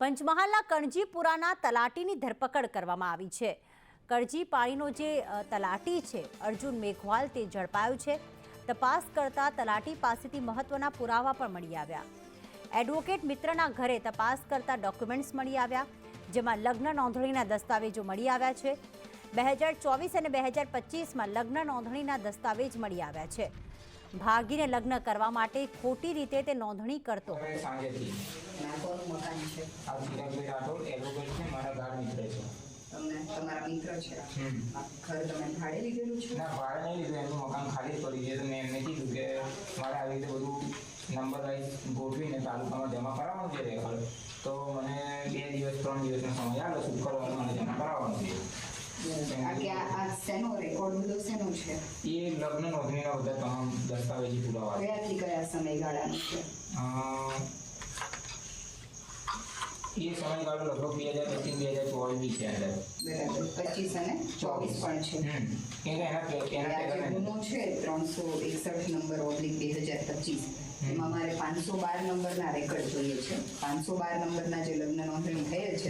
પંચમહાલના કણજીપુરાના તલાટીની ધરપકડ કરવામાં આવી છે। કણજી પાણીનો જે તલાટી છે અર્જુન મેઘવાલ તે ઝડપાયો છે। તપાસ કરતા તલાટી પાસેથી મહત્વના પુરાવા પણ મળી આવ્યા। એડવોકેટ મિત્રના ઘરે તપાસ કરતા ડોક્યુમેન્ટ્સ મળી આવ્યા, જેમાં લગ્ન નોંધણીના દસ્તાવેજો મળી આવ્યા છે। 2024 અને 2025માં લગ્ન નોંધણીના દસ્તાવેજ મળી આવ્યા છે। ભાગીને લગ્ન કરવા માટે ખોટી રીતે તે નોંધણી કરતો તમારા મિત્ર છે ઘર તમે ભાડે લીધેલું છે? ના, ભાડે નહીં લીધું, એમનું મકાન ખાલી જ પડી છે તો મેં એમને કીધું કે મારે આવી રીતે બધું નંબર વાઇઝ ગોઠવીને તાલુકામાં જમા કરાવવાનું છે રેકોર્ડ, તો મને 2 દિવસ 3 દિવસનો સમય આવે શુક્રવારે મને જમા કરાવવાનું છે। આ શેનો રેકોર્ડ બધો શેનો છે? એ લગ્ન નોંધણીના બધા તમામ દસ્તાવેજી પુરાવા કયાથી કયા સમયગાળાનું છે? એ સમયગાળો લગભગ 2025-2024 છે અંદર। બરાબર, 25 અને 24 પણ છે। એના ગુનો છે 361 નંબર /2025, એમાં મારે 512 નંબરના રેકોર્ડ જોઈએ છે। 512 નંબરના જે લગ્ન નોંધણી થયેલ છે